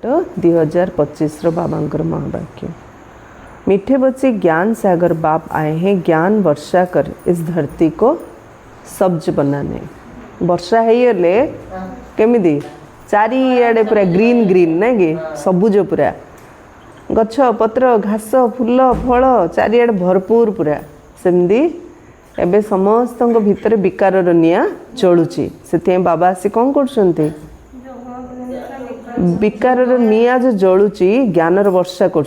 तो 2025 बाबांकर महावाक्य। मीठे बच्चे ज्ञान सागर बाप आए हैं ज्ञान वर्षा कर इस धरती को सब्ज बनाने। वर्षा है ले केमिदी चारिआडे पूरा ग्रीन ग्रीन ना कि सबुज पूरा गछ पत्र घास फूल फल चारिआडे भरपूर पूरा सेमती एबे समस्त भितर विकार निया चलुची से बाबा आसी कौन कर विकार निया जो जलुची ज्ञानर वर्षा कर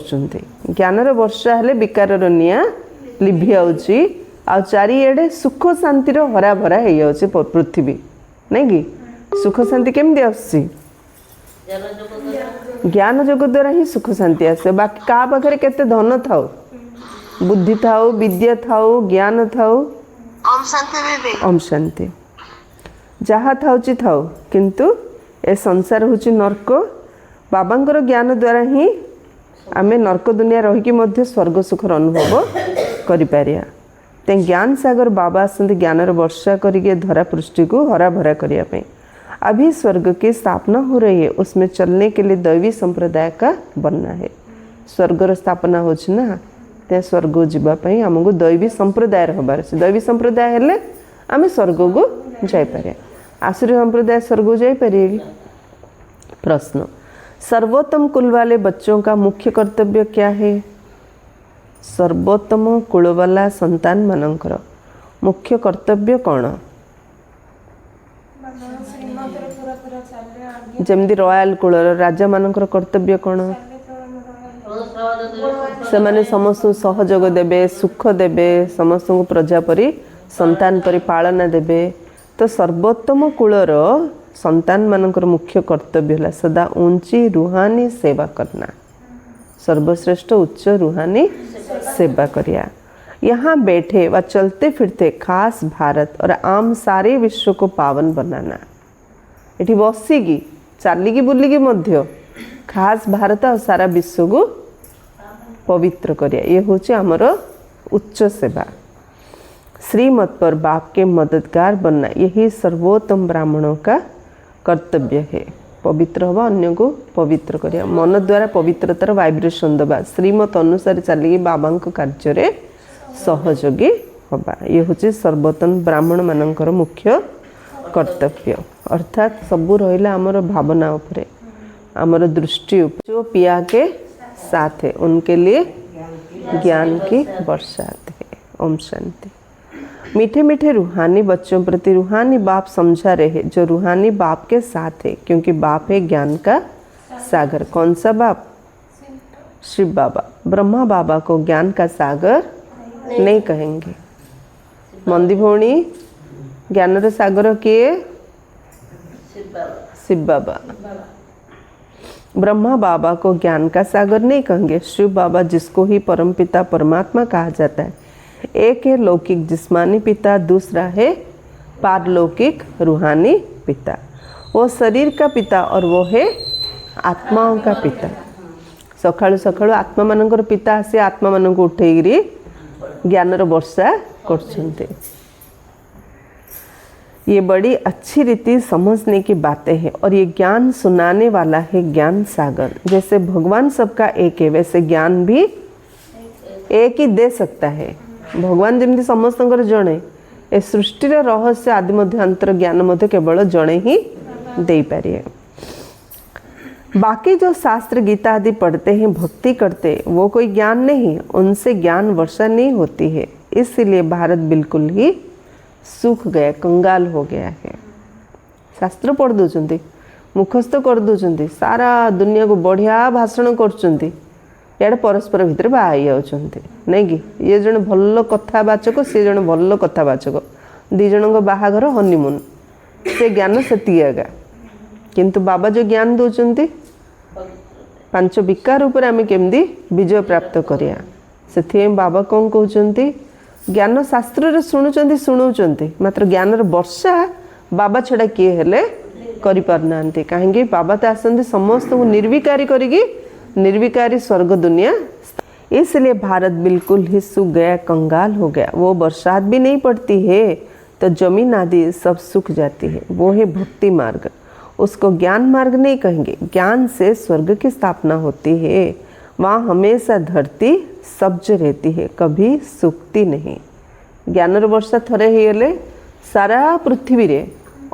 ज्ञानर वर्षा हेले विकार निया लिभि आउची आ चारिआडे सुख शांतिर हरा भरा हो जाउची पृथ्वी नहीं कि सुख शांति केमती आसी ज्ञान जोग द्वारा ही सुख शांति आसे। बाकी का पाखरे केते धन थाउ बुद्धि थाउ विद्या थाउ ज्ञान थाउ ओम शांति जहाँ थाउची थाउ किंतु ए संसार होची नरक। बाबांकर ज्ञान द्वारा ही आमे नरक दुनिया रहीकि मध्य स्वर्ग सुखर अनुभव करि पारिया। ते ज्ञान सागर बाबा आसंती ज्ञानर वर्षा करके धरा पृष्ठि को हरा भरा करिया पे। अभी स्वर्ग की स्थापना हो रही है, उसमें चलने के लिए दैवी संप्रदाय का बनना है। स्वर्गर स्थापना होची ना ते स्वर्ग जीवा पई हमको दैवी संप्रदाय रहबार छै। दैवी संप्रदाय हेले आमे स्वर्ग को जाय पारे। आसुरी संप्रदाय स्वर्ग जाई पारे। प्रश्न सर्वोत्तम कुल वाले बच्चों का मुख्य कर्तव्य क्या है? सर्वोत्तम कुल वाला संतान मानकर मुख्य कर्तव्य कौन? जमदी रॉयल कुल राजा मानकर कर्तव्य कौन? से माने समस्त सहयोग देबे सुख देबे समस्त को प्रजा परी संतान परी पालना देबे। तो सर्वोत्तम कुलर संतान मानकर मुख्य कर्तव्य है सदा ऊंची रूहानी सेवा करना। सर्वश्रेष्ठ उच्च रूहानी सेवा करिया। यहाँ बैठे व चलते फिरते खास भारत और आम सारे विश्व को पावन बनाना। इठी बसिकी चलिकी बुलिकी मध्य खास भारत और सारा विश्व को पवित्र करिया। ये होची आमर उच्च सेवा। श्रीमत पर बाप के मददगार बनना यही सर्वोत्तम ब्राह्मणों का कर्तव्य है। पवित्र हवा अन्य को पवित्र करिया। मन द्वारा पवित्रतार वाइब्रेशन दबा श्रीमत अनुसार चलिए बाबा कार्य रे सहयोगी हवा। ये हूँ सर्वोत्तम ब्राह्मण मानकर मुख्य कर्तव्य। अर्थात सबू रहा आमर भावना उपरे आमर दृष्टि जो पिया के साथ है उनके लिए ज्ञान की वर्षा आती है। ओम शांति। मीठे मीठे रूहानी बच्चों प्रति रूहानी बाप समझा रहे जो रूहानी बाप के साथ है, क्योंकि बाप है ज्ञान का सागर। कौन सा बाप? शिव बाबा। ब्रह्मा बाबा को ज्ञान का सागर नहीं कहेंगे। मंदी भौणी ज्ञान सागर किए? शिव बाबा। ब्रह्मा बाबा को ज्ञान का सागर नहीं कहेंगे। शिव बाबा जिसको ही परमपिता परमात्मा कहा जाता है। एक है लौकिक जिस्मानी पिता, दूसरा है पारलौकिक रूहानी पिता। वो शरीर का पिता और वो है आत्माओं का पिता। सकाळु सकाळु आत्मा मानकर पिता आसी आत्मा मान को उठेगिरी ज्ञानर वर्षा करछन्ते। ये बड़ी अच्छी रीति समझने की बातें हैं और ये ज्ञान सुनाने वाला है ज्ञान सागर। जैसे भगवान सबका एक है वैसे ज्ञान भी एक ही दे सकता है। भगवान जमी समस्त जड़े ए सृष्टिर रहस्य आदि मध्य अंतर ज्ञान मध्य केवल जड़े ही दे पारे। बाकी जो शास्त्र गीता आदि पढ़ते हैं भक्ति करते वो कोई ज्ञान नहीं, उनसे ज्ञान वर्षा नहीं होती है। इसीलिए भारत बिल्कुल ही सूख गया कंगाल हो गया है। शास्त्र पढ़ दूसरी मुखस्थ कर दूसरी सारा दुनिया को बढ़िया भाषण कर याडे परस्पर भितर बाई जाउछन्ते नहीं कि ये जन भल कथावाचक सी जन भल कथावाचक दी जन बाहाघर हनीमून से ज्ञान से आगा। किंतु बाबा जो ज्ञान दौरान पांच विकार उपर आम केमती विजय प्राप्त करिया से बाबा कौन कहते ज्ञान शास्त्र शुणुंट शुणुंट मात्र ज्ञानर वर्षा बाबा छड़ा किए हेले करि पारना कहीं बाबा तो आसती समस्त को निर्विकारी करी निर्विकारी स्वर्ग दुनिया। इसलिए भारत बिल्कुल ही सूख गया कंगाल हो गया। वो बरसात भी नहीं पड़ती है तो जमीन आदि सब सूख जाती है। वो है भक्ति मार्ग। उसको ज्ञान मार्ग नहीं कहेंगे। ज्ञान से स्वर्ग की स्थापना होती है। वहाँ हमेशा धरती सब्ज रहती है, कभी सूखती नहीं। ज्ञानर वर्षा थरे ହେଇଗଲେ सारा पृथ्वी रे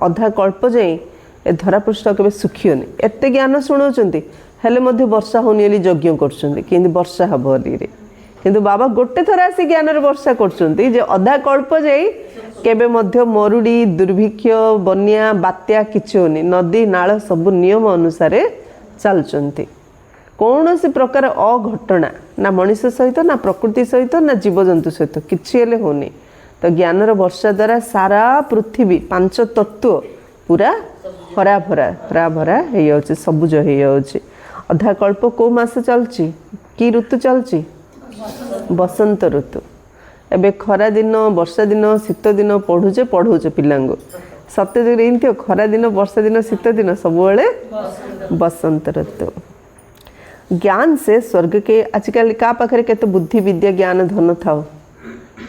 अधा कल्प जाए ए धरापृष्ठ केବେ सुखियोनी। एते ज्ञान शुणाउछन्ति हेले मध्य वर्षा होनी ବୋଲି यज्ञ करछन्ति किंतु वर्षा हबो रे। किंतु बाबा गोटे थर आसी ज्ञानर वर्षा करछन्ति जे अधा कल्प जाए केबे मध्य मरुड़ी दुर्भिक्ष बन्या बात्या किछि होनी। नदी नाल सब नियम अनुसार चलछन्ति। कौनसी प्रकार अघटना ना मनुष्य सहित ना प्रकृति सहित ना जीवजंतु सहित किछि हेले होनी। तो ज्ञानर वर्षा द्वारा सारा पृथ्वी 5 तत्व पूरा हरा भरा हो जाଉଛି, ସବୁଜ हो जाଉଛି। अधा कल्प को मास चलछि कि ऋतु चलछि? बसंत ऋतु। एबे खरा दिन वर्षा दिन शीत दिन पढ़ुचे पिलांगो सत्य जगह एमती खरा दिन वर्षा दिन शीत दिन सब बसंत ऋतु। ज्ञान से स्वर्ग के आजकल का पाखे केते बुद्धि विद्या ज्ञान धन थाओ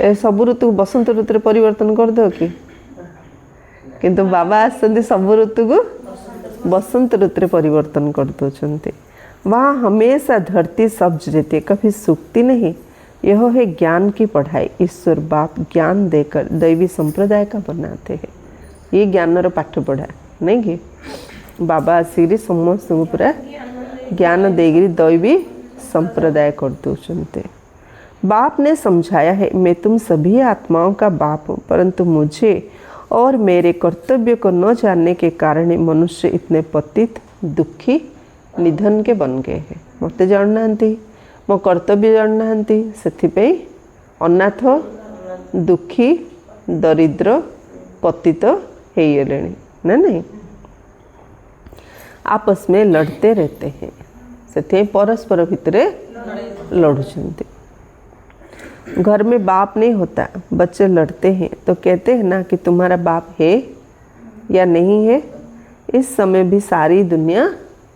ए सब ऋतु बसंत ऋतु परिवर्तन कर दो कि? किंतु बाबा आसते सब ऋतु को बसंत ऋतु परिवर्तन कर दौरान। वहाँ हमेशा धरती सब्ज रहती है, कभी सूखती नहीं। यह है ज्ञान की पढ़ाई। ईश्वर बाप ज्ञान देकर दैवी संप्रदाय का बनाते हैं। ये ज्ञान पाठ पढ़ा नहीं कि बाबा आसिक समस्त पूरा ज्ञान देगिरी दैवी संप्रदाय कर दौरान। बाप ने समझाया है मैं तुम सभी आत्माओं का बाप हूँ, परंतु मुझे और मेरे कर्तव्य को न जानने के कारण मनुष्य इतने पतित दुखी निधन के बन गए हैं। मत जानना मो कर्तव्य जानना से अनाथ दुखी दरिद्र पतित हो गए ना नहीं। आपस में लड़ते रहते हैं, से परस्पर भितर लड़ुचंती। घर में बाप नहीं होता, बच्चे लड़ते हैं तो कहते हैं ना कि तुम्हारा बाप है या नहीं है। इस समय भी सारी दुनिया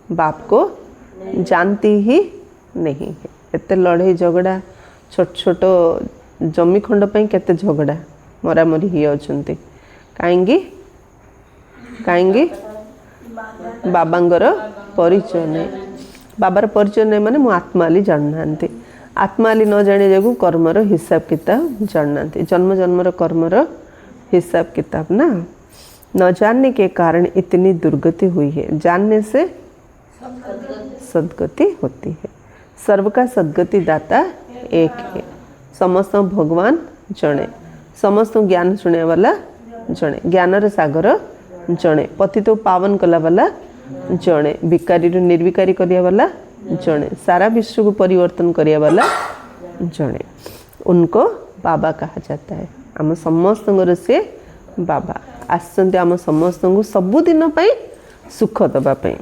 बाप को जानती ही नहीं है। एते लड़ाई झगड़ा छोट छोट जमी खंड पर केते झगड़ा मरामरी ही अछंती। काहेंगी बाबांगर परिचय नहीं। बाबार परिचय नहीं माने मु आत्माली जानना। आत्माली न जाने जगू कर्मर हिसाब किताब जानना। जन्म जन्मर कर्मर हिसाब किताब ना न जानने के कारण इतनी दुर्गति हुई है। जानने से सद्गति होती है। सर्व का सद्गति दाता एक है। समस्त भगवान जड़े, समस्त ज्ञान सुने वाला जड़े, ज्ञानर सागर जड़े, पतित पावन कला वाला जड़े, भिकारी निर्विकारी करिया वाला जड़े, सारा विश्व को परिवर्तन करिया वाला जड़े। उनको बाबा कहा जाता है। आम समस्त से बाबा आसचंती आम समस्त को सबुदिन सुख दबा पाई।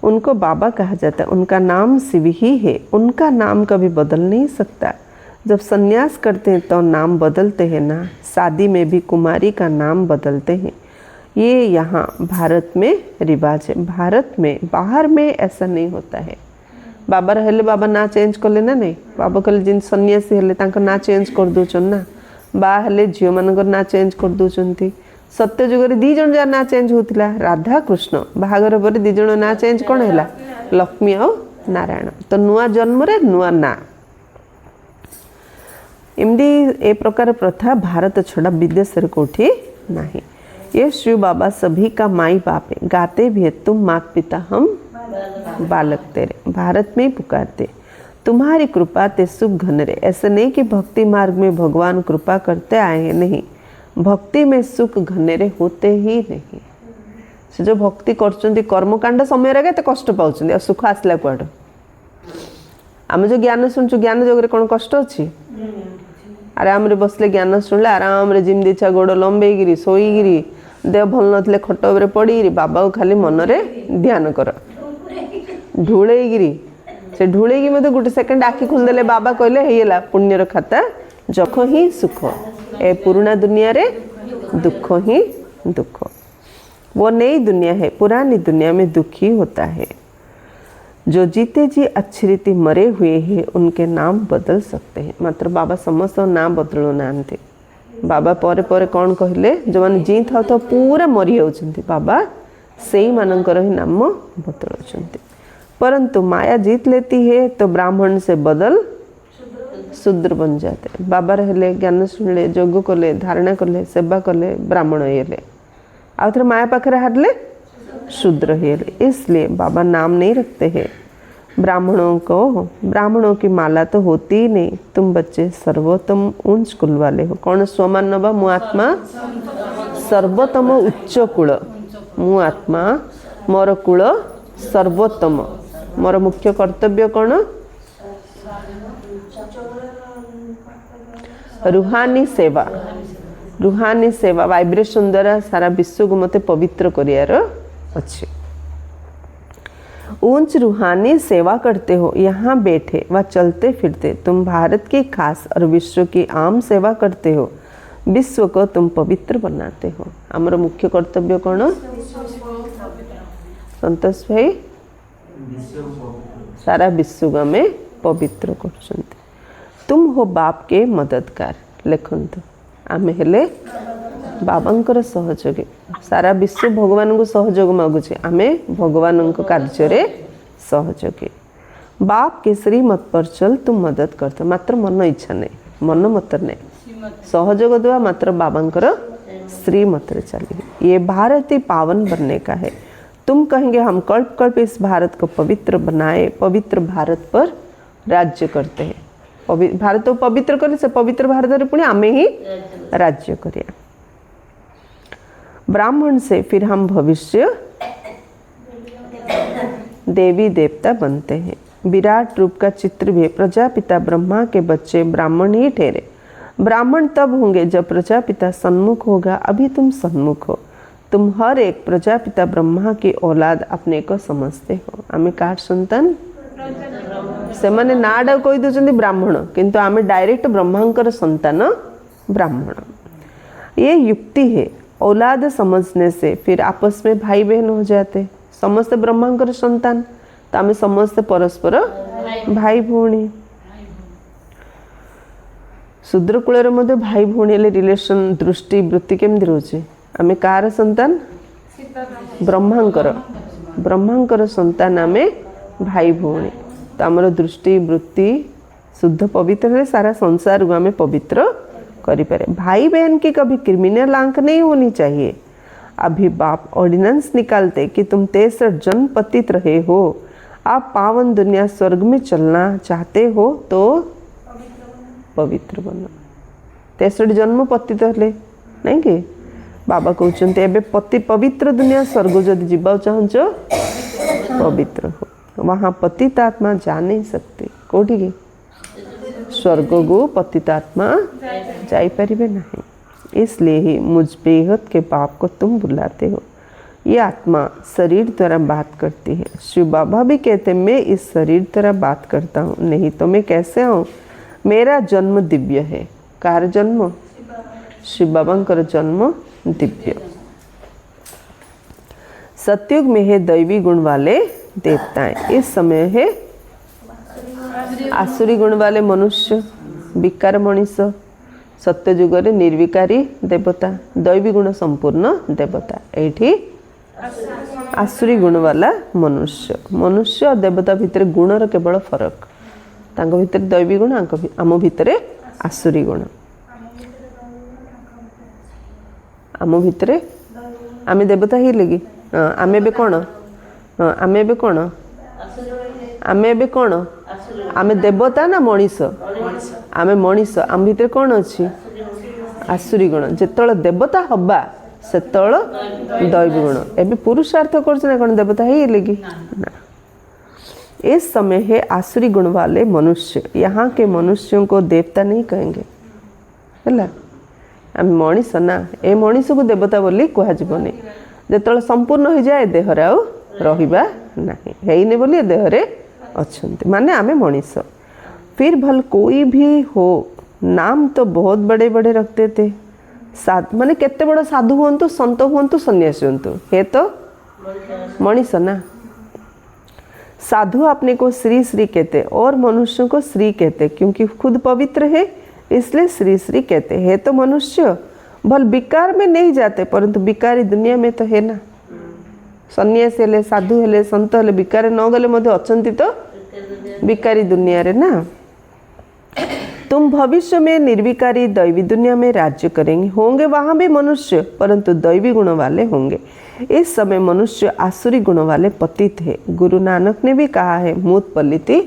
उनको बाबा कहा जाता है। उनका नाम शिव ही है। उनका नाम कभी बदल नहीं सकता। जब संन्यास करते हैं तो नाम बदलते हैं ना। शादी में भी कुमारी का नाम बदलते हैं। ये यहाँ भारत में रिवाज है। भारत में, बाहर में ऐसा नहीं होता है। बाबा रहले बाबा ना चेंज कले ना नहीं। बाबा कहले जिन सन्यासी हेले तांको ना चेंज कर दउछन ना। बा हेले झियो मानकर ना चेंज कर दउछंती। सत्य जुग दी जन जा ना चेंज होतिला। राधा कृष्ण बाहागर पर दी जन ना चेंज कोन हैला? लक्ष्मी और नारायण। तो नुआ जन्म रे नुआ ना। एमदी ए प्रकार प्रथा भारत छड़ा विदेश रे कोठी नहीं। ये शिव बाबा सभी का माई बाप है। गाते भी है तुम मात पिता हम बालक तेरे। भारत में पुकारते तुम्हारी कृपा ते सुख घन रे। ऐसे नहीं कि भक्ति मार्ग में भगवान कृपा करते आए हैं, नहीं। भक्ति में सुख घनेरे होते ही नहीं। से जो भक्ति करचंती कर्मकांड समय रे केते कष्ट पाउचंती आ सुख आसला कुआड। आम जो ज्ञान सुनछु ज्ञान जगरे कोन कष्ट अछि? आराम रे बसले ज्ञान सुनले आराम रे जिम दिछा गोड़ लंबे गिरी सोई गिरी देह भल नथले खट ऊपर पड़ी बाबा को खाली मन रे ध्यान कर। ढूले गिरी से ढूले की मते गुटे सेकंड आखि खोल देले बाबा कहले हेला पुण्यर खाता जख ही सुख। ए पुराना दुनिया रे दुख ही दुख। वो नई दुनिया है। पुरानी दुनिया में दुख ही होता है। जो जीते जी अच्छी रीति मरे हुए हैं उनके नाम बदल सकते हैं। मात्र बाबा समस्त नाम बदलु नांते। बाबा परे परे कौन कहले जो मैंने जी था तो पूरा मरी जाउछंती। बाबा सेई मानकर ही नाम बदलुचंती। परंतु माया जीत लेती है तो ब्राह्मण से बदल शूद्र बन जाते। बाबा रहले, ज्ञान शुणिले, जोग कले, धारणा कले, सेवा कले, ब्राह्मण हेले, आउ थे माया पाखे हारले शूद्र हेले। इसलिए बाबा नाम नहीं रखते हैं ब्राह्मणों की माला तो होती ही नहीं। तुम बच्चे सर्वोत्तम उच्च कुल वाले हो। कौन स्वमान नवा मु आत्मा सर्वोत्तम उच्च कुल, मु आत्मा मोर कुल सर्वोत्तम। मोर मुख्य कर्तव्य कौन? रूहानी सेवा, रूहानी सेवा वाइब्रेशन द्वारा सारा विश्व को मते पवित्र करियार अच्छे। ऊंच रूहानी सेवा करते हो, यहाँ बैठे व चलते फिरते तुम भारत की खास और विश्व की आम सेवा करते हो। विश्व को तुम पवित्र बनाते हो। आमर मुख्य कर्तव्य कौन? संतोष भाई सारा विश्व को में पवित्र कर। तुम हो बाप के मददगार। लिखंतु आमे हेले बाबांकर सहयोगी। सारा विश्व भगवान को सहयोग मागुचे, आमे भगवान को कार्य रे सहयोगी। बाप के श्रीमत पर चल तुम मदद करते, मात्र मन इच्छा नहीं, मन मत नहीं, सहयोग देवा मात्र बाबांकर श्रीमत रे चलिए। ये भारत ही पावन बनने का है। तुम कहेंगे हम कल्प कल्प इस भारत को पवित्र बनाए, पवित्र भारत पर राज्य करते हैं। भारत को पवित्र करे से पवित्र भारत रे पुणी आमे ही राज्य करिया। ब्राह्मण से फिर हम भविष्य देवी देवता बनते हैं। विराट रूप का चित्र भी प्रजापिता ब्रह्मा के बच्चे ब्राह्मण ही ठहरे। ब्राह्मण तब होंगे जब प्रजापिता सन्मुख होगा। अभी तुम सन्मुख हो। तुम हर एक प्रजापिता ब्रह्मा की औलाद अपने को समझते हो। आमे कार संतान से माने नाडा कही दे ब्राह्मण, किंतु आमे डायरेक्ट ब्रह्मांकर संतान ब्राह्मण। ये युक्ति है। औलाद समझने से फिर आपस में भाई बहन हो जाते। समस्त ब्रह्मांकर संतान तो आमे समस्त परस्पर भाई भौणी। शूद्र कूल मध्य भाई भौणी रिलेशन दृष्टि वृत्ति केमती रोचे? आमे कार संतान? ब्रह्मांकर संतान आमे भाई भौणी। तो आमर दृष्टि वृत्ति शुद्ध पवित्र है, सारा संसार को आमे पवित्र करी पारे। भाई बहन की कभी क्रिमिनल आंक नहीं होनी चाहिए। अभी बाप ऑर्डिनेंस निकालते कि तुम 63 जन्म पतित रहे हो, आप पावन दुनिया स्वर्ग में चलना चाहते हो तो पवित्र बनो। 63 जन्म पतित हले नहीं कि बाबा कहते एबे पति पवित्र दुनिया स्वर्ग जदि जीवा चाहछ पवित्र हो। वहाँ पतितात्मा जा नहीं सकते। कोठी की स्वर्ग को पतितात्मा जाई परिबे नहीं। इसलिए ही मुझ बेहद के बाप को तुम बुलाते हो। ये आत्मा शरीर द्वारा बात करती है। शिव बाबा भी कहते मैं इस शरीर द्वारा बात करता हूँ, नहीं तो मैं कैसे आऊँ? मेरा जन्म दिव्य है। कार जन्म? शिव बाबा जन्म दिव्य। सतयुग में है दैवी गुण वाले देवताएं। इस समय है आसुरी गुण वाले मनुष्य, विकार मनीष। सत्ययुग रे निर्विकारी देवता, दैवी गुण संपूर्ण देवता। एठी आसुरी गुण वाला मनुष्य। मनुष्य और देवता भितर गुणर केवल फरक। तांको भितर दैवी गुण, आम भितर आसुरी गुण। आम भितर आमे देवता ही लगी। आमे बे कौन? आमे बे कौन? आमे बे कौन? आमे देवता ना मनीष? आमे मनीष। आम भितर कौन अच्छी? आसुरी गुण। जेतल देवता हवा सेतल दैवी गुण। एबे पुरुषार्थ कर कौन देवता ही लगी ना। इस समय है आसुरी गुण वाले मनुष्य। यहाँ के मनुष्यों को देवता नहीं कहेंगे है। आम मनीष ना, ए मनीष को देवता बोली कहजबनी। जेतल संपूर्ण हो जाए देहरे आउ रहिबा नहीं, हेइने बोली देहरे अच्छन्ति माने आमे मनीष। फिर भल कोई भी हो, नाम तो बहुत बड़े बड़े रखते थे। साधु माने केते बड़ साधु हुंतु, संत हुंतु, सन्यासी हुंतु, हे तो मनीष ना। साधु अपने को श्री श्री कहते और मनुष्यों को श्री कहते, क्योंकि खुद पवित्र है इसलिए श्री श्री कहते हैं। तो मनुष्य भल विकार में नहीं जाते, परंतु विकारी दुनिया में तो है ना। सन्यासी हेले साधु हेले संत हेले बिकार न गले मध्य अछंती तो बिकारी दुनिया रे ना। तुम भविष्य में निर्विकारी दैवी दुनिया में राज्य करेंगे, होंगे वहां भी मनुष्य परंतु दैवी गुण वाले होंगे। इस समय मनुष्य आसुरी गुण वाले पतित है। गुरु नानक ने भी कहा है मूत पलिति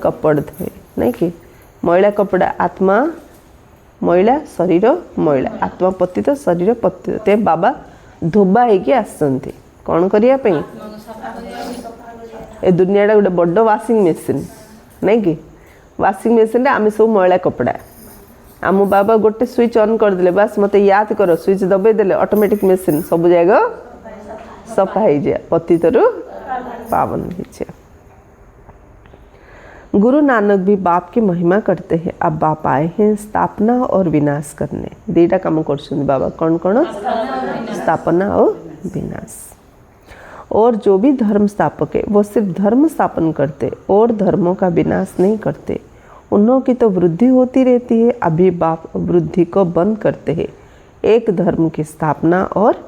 कपड़ थे, नहीं कि मैला कपड़ा आत्मा मैला शरीर मैला, आत्मा पतित शरीर पतित। ते बाबा धोबा होगी आसती कौन करने ए दुनिया गोटे बड़ वाशिंग मेसीन, नहीं कि वाशिंग मेसीन आम सब मैला कपड़ा आम बाबा गोटे स्विच ऑन करदे बास मत याद कर स्विच दबेदेले ऑटोमेटिक मेसीन सब जगह सफा हो जाए पतित पावन हो जाए। गुरु नानक भी बाप की महिमा करते हैं। अब बाप आए हैं स्थापना और विनाश करने। दीटा काम कर बाबा कौन कौन स्थापना और विनाश। और जो भी धर्म स्थापक है वो सिर्फ धर्म स्थापन करते और धर्मों का विनाश नहीं करते। उन्हों की तो वृद्धि होती रहती है। अभी बाप वृद्धि को बंद करते हैं। एक धर्म की स्थापना और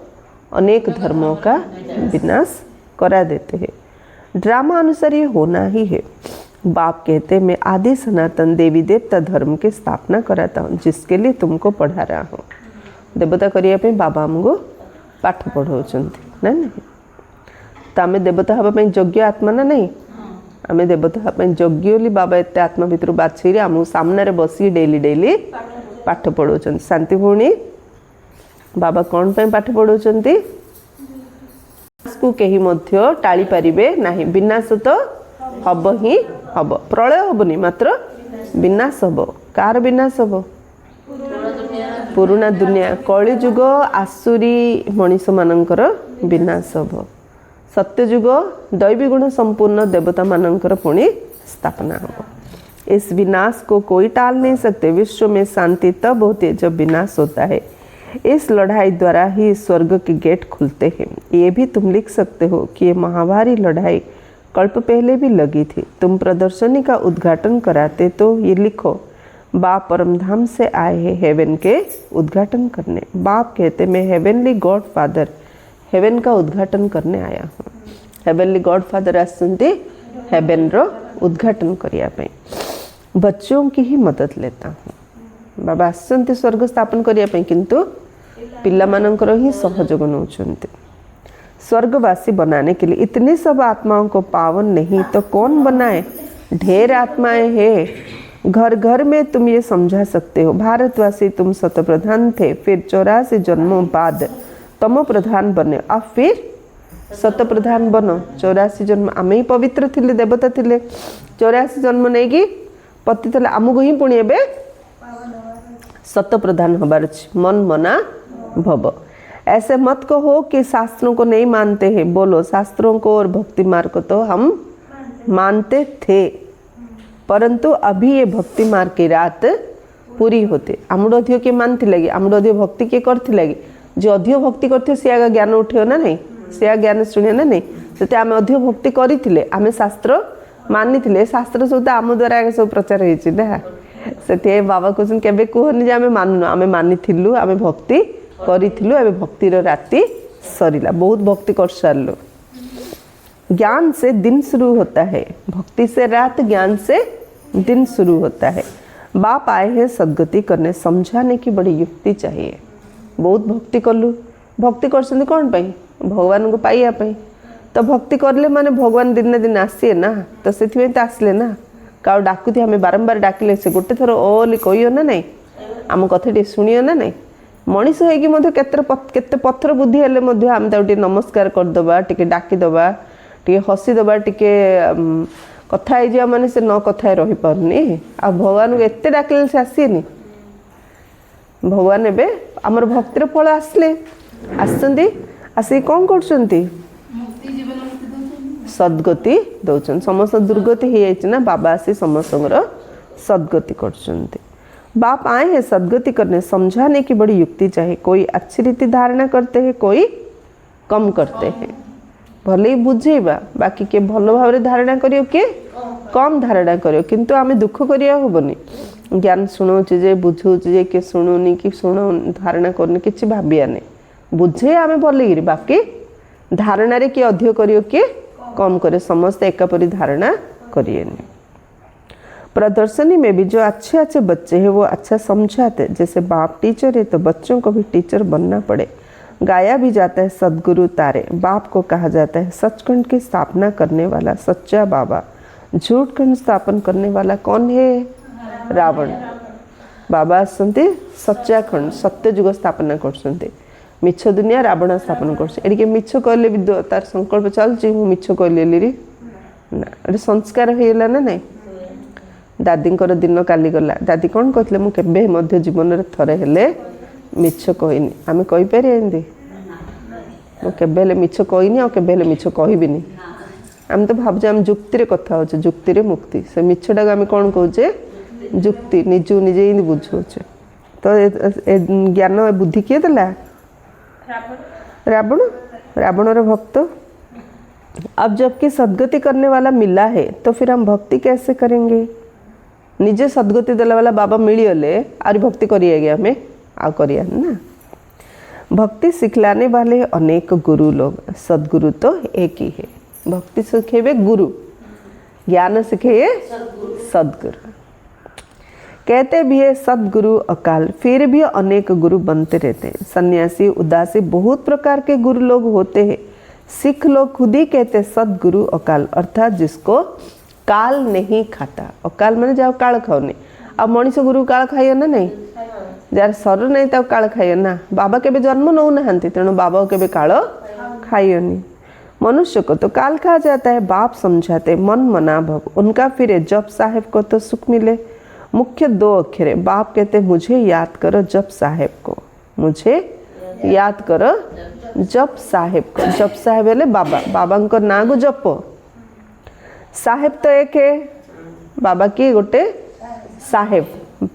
अनेक धर्मों का विनाश करा देते हैं। ड्रामा अनुसार ये होना ही है। बाप कहते मैं आदि सनातन देवी देवता धर्म की स्थापना कराता हूँ जिसके लिए तुमको पढ़ा रहा हूँ। देवता करने बाबा हमको पाठ पढ़ाऊँच ना नहीं तो आम देवता हाँपाई योग्य आत्मा ना नहीं। आम देवता हाँपाई योग्य बोली बाबा एत आत्मा भितर बाछी आम सामने बसिक डेली डेली पाठ पढ़ाऊँ। शांति भौणी बाबा कौन पे पाठ पढ़ाऊँ को कहीं मध्य टाली पारिबे नहीं। विनाश तो हब ही हब, प्रलय हबनी मात्र विनाश हब। कार विनाश हब? पुराना दुनिया कली जुग आसुरी मनीष मानकर विनाश हब। सत्य जुग दैवी गुण संपूर्ण देवता मानकर पुणी स्थापना हब। इस विनाश को कोई टाल नहीं सकते। विश्व में शांति तब होती है जब विनाश होता है। इस लड़ाई द्वारा ही स्वर्ग के गेट खुलते हैं। ये भी तुम लिख सकते हो कि ये महाभारी लड़ाई कल्प पहले भी लगी थी। तुम प्रदर्शनी का उद्घाटन कराते तो ये लिखो बाप परमधाम से आए हैं हेवन के उद्घाटन करने। बाप कहते मैं हेवनली गॉड फादर हेवन का उद्घाटन करने आया हूँ। हेवनली गॉड फादर आसते हेवन रो उद्घाटन करने बच्चों की ही मदद लेता हूँ। बाबा आसते स्वर्ग स्थापन करने किंतु पिला मानकर ही सहयोग नौचंती। स्वर्गवासी बनाने के लिए इतनी सब आत्माओं को पावन नहीं तो कौन बनाए। ढेर आत्माएं हैं। घर घर में तुम ये समझा सकते हो। भारतवासी तुम सत प्रधान थे, फिर 84 जन्मों बाद तमो प्रधान बने, अब फिर सत प्रधान बनो। 84 जन्म आम ही पवित्र थिले, देवता थिले। 84 जन्म नहीं कि पति थे आमको ही पुणी ए सत प्रधान हबार अछि। मन मना भव। ऐसे मत कहो कि शास्त्रों को नहीं मानते हैं। बोलो शास्त्रों को और भक्ति मार्ग को तो हम मानते थे परंतु अभी ये भक्ति मार्ग की रात पूरी होते। आमड़ अधिक किए मानती लगे, आमड़ अधिक भक्ति किए करती लगे। जो अधिक भक्ति करते सी आगे ज्ञान उठे ना नहीं, सी आगे ज्ञान शुणे ना नहीं। से आम अधिक भक्ति करते आम शास्त्र मानी थे। शास्त्र सब आम द्वारा आगे सब प्रचार होना। से बाबा कहते केवे कहनी जे आम मानुन, आम मानी आम भक्ति करिथिलु। एबे भक्तिर राति सरिला, बहुत भक्ति कर सारलु। ज्ञान से दिन शुरू होता है, भक्ति से रात, ज्ञान से दिन शुरू होता है। बाप आए हैं सदगति करने, समझाने की बड़ी युक्ति चाहिए। बहुत भक्ति कलु, भक्ति कर कौन पाई? भगवान को पाइया पाई। तो भक्ति करले माने भगवान दिन ना दिन आसीए ना, तो से तो आसले ना। का डाकुथि आम बारंबार डाकिले से गोटे थर ओली कहियो ना नहीं, आम कथा टे शुणियो ना नहीं। मनीष होगी केते पत्थर बुद्धि हेले आम ताके नमस्कार करदबा, टिके डाकिदबा, टिके हसीदबा, टिके कथा हो माने से न कथा रही पारनी। आ भगवान को एते डाकिले से आसीनी। भगवान एबे आमर भक्तिर फल आसले आसछन्ती, आसी कौन करछन्ती? सद्गति दौरान। समस्त दुर्गति हो जाए ना, बाबा आसी समस्त सद्गति करछन्ती। बाप आए हैं सदगति करने, समझाने की बड़ी युक्ति चाहिए। कोई अच्छी रीति धारणा करते हैं, कोई कम करते हैं। भले ही बुझेबा, बाकी के भल भाव धारणा करियो, के कम धारणा करियो। किंतु आमे दुख करिया होबनी। ज्ञान शुणाऊचे जे, बुझाऊचे जे, के शुणुनी कि शुण धारणा करनी, किछि भाबिया नहीं। बुझे आमे भले ही, बाकी धारणा रे किए अधिक करियो किए कम करे, समस्त एकापरी धारणा करिएनि। प्रदर्शनी में भी जो अच्छे अच्छे बच्चे हैं वो अच्छा समझाते, जैसे बाप टीचर है तो बच्चों को भी टीचर बनना पड़े। गाया भी जाता है सदगुरु तारे, बाप को कहा जाता है सचखंड की स्थापना करने वाला सच्चा बाबा। झूठ खंड स्थापन करने वाला कौन है? रावण। बाबा आसते सच्चा खंड सत्य जुग स्थापना कर मिछ दुनिया रावण स्थापन कर मिछ कहले भी तार संकल्प चलती मु मिछ कहली रे ना संस्कार होगा ना नहीं। दादी दिन काली गला, दादी कौन कहते मुझे केबे मध्य जीवन में थरे हेले मिछ कहनी, आम कहीपर एमती मुझे मिछ कहनी और केबे मिछ कहबिनी। आम तो भावचे आम जुक्ति कथा हो, जुक्ति मुक्ति, से मिछटा को आम कौन कहे जुक्ति, निजु निजे ही बुझे। तो ज्ञान बुद्धि किए देला? रावण। रावण भक्त। अब जबकि सदगति करने वाला मिला है तो फिर हम भक्ति कैसे करेंगे? निजे सदगति देला वाला बाबा मिलगले आरी भक्ति करिए हमें आ करिया ना। भक्ति सिखलाने वाले अनेक गुरु लोग, सदगुरु तो एक ही है। भक्ति सिखेबे गुरु, ज्ञान सिखे सदगुरु। कहते भी है सदगुरु अकाल, फिर भी अनेक गुरु बनते रहते हैं। सन्यासी उदासी बहुत प्रकार के गुरु लोग होते हैं। सिख लोग खुद ही कहते सदगुरु अकाल, अर्थात जिसको काल नहीं खाता। अकाल मैंने जाओ काल खाओनी। अब मनीष गुरु काल खाइए ना नहीं, जार सर नहीं तो काल खाइए ना। बाबा के जन्म नौ ना, तेणु बाबा के काल खाइयोनी। मनुष्य को तो काल खा जाता है। बाप समझाते मन मना भव, उनका फिर जप साहेब को तो सुख मिले। मुख्य दो अक्षर है। बाप कहते मुझे याद करो जप साहेब को, मुझे याद करो जप साहेब को। जप साहेब है बाबा, बाबा को ना को जप। साहेब तो एक है, बाबा की गोटे साहेब,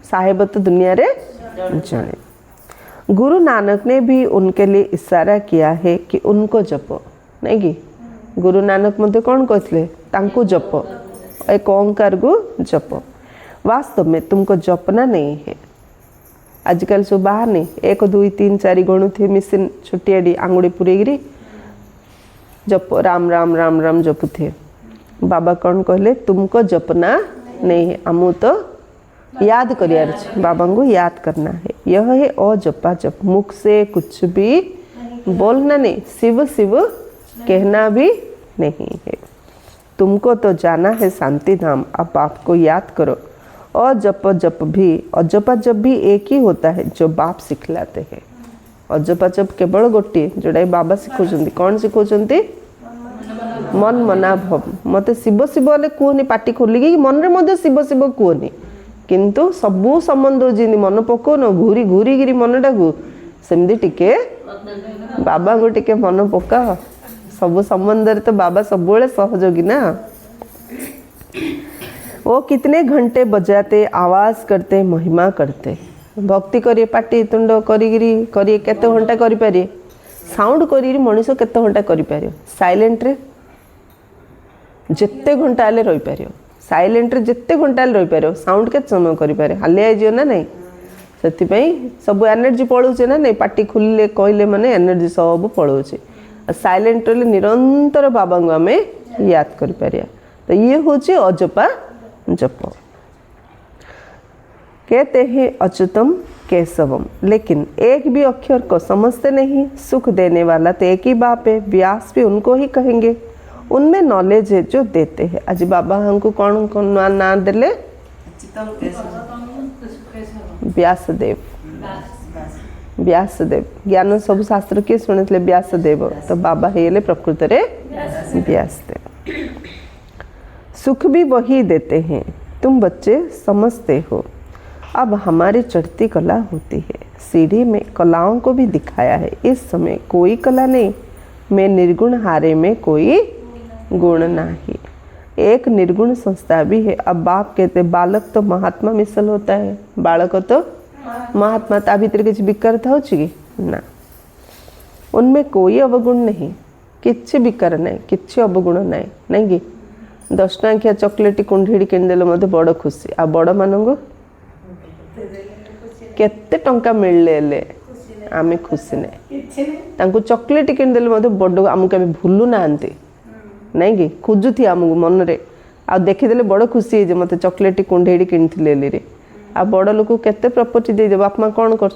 साहेब तो दुनिया रे जने। गुरु नानक ने भी उनके लिए इशारा किया है कि उनको जपो, नहीं कि गुरु नानक मध्य कौन कहते तांको जपो, एक ओंकार को जपो। वास्तव में तुमको जपना नहीं है। आजकल सब बाहर नहीं 1 2 3 4 गणु थे मिशन छोटियाड़ी आंगुड़ी पुरेगिरी जप राम राम राम राम जपु थे। बाबा कौन कहले तुमको जपना नहीं है, हमू तो याद करियार, बाबा को याद करना है। यह है अजपा जप, मुख से कुछ भी बोलना नहीं, शिव शिव कहना भी नहीं है। तुमको तो जाना है शांति धाम, अब आपको याद करो। अजप जप भी, अजपा जप भी एक ही होता है जो बाप सिखलाते हैं। अजपा जप केवल गोटे जोड़ा बाबा सिखौଛନ୍ତି। कौन सिखौଛନ୍ତି? मन मना भव। मत शिव शिव वाले कहनी पाटी खोलिकी मन रे मध्य शिव शिव कहनी, किंतु सबू संबंध जिन मन पकौन घूरी घूरी गिरी मनटा को सेमती टिके बाबा को टिके मन पका। सब संबंध तो बाबा सब सहयोगी ना। वो कितने घंटे बजाते, आवाज करते, महिमा करते, भक्ति करिए पाटी तुंड करिए केते घंटा करि पारिए, साउंड करिए मनीष केते घंटा करि पारियो, साइलेंट रे जेते घंटा आले रही पारियो, साइलेंट रे जेते घंटा आले रही पारियो, साउंड केते समय करि पारे, हालिया आइजियो ना नहीं। सेति पई सब एनर्जी पळौचे ना नहीं, पाटी खुलिले कहले माने एनर्जी सब पळौचे। साइलेंट रे निरंतर बाबा को आमे याद करि पारिया। तो ये होचे अजपा जप। कहते हैं अच्युतम केशवम, लेकिन एक भी अक्षर को समझते नहीं। सुख देने वाला तो एक ही बाप है, व्यास भी उनको ही कहेंगे। उनमें नॉलेज है जो देते हैं। आज बाबा हमको कौन कौन ना देले? व्यासदेव। व्यासदेव ज्ञान सब शास्त्र किए शुणी व्यासदेव, तो बाबा हेले प्रकृत रे व्यासदेव। सुख भी वही देते हैं, तुम बच्चे समझते हो। अब हमारी चढ़ती कला होती है। सीढ़ी में कलाओं को भी दिखाया है। इस समय कोई कला नहीं, मैं निर्गुण हारे में कोई गुण नहीं। एक निर्गुण संस्था भी है। अब बाप कहते बालक तो महात्मा मिसल होता है, बालक तो महात्मा, ता भीतर किसी विकार था ना। उनमें कोई अवगुण नहीं, किसी विकार नहीं, किसी अवगुण नहीं, नहीं कि 10 टंकिया चॉकलेट कुंडीड़ी किणदेले मते बड़ खुशी। आ बड़ मानंगो केते टंका मिलले आमे खुशी नहीं चॉकलेट किनदेले बड़ आमको कभी भूलु ना नहीं कि खोजुथी आमको मन रे आ देखीदेले बड़ खुशी है मत चॉकलेट कुंडेड़ी किनी आ बड़ लोक केते प्रॉपर्टी दे बाप माँ कौन कर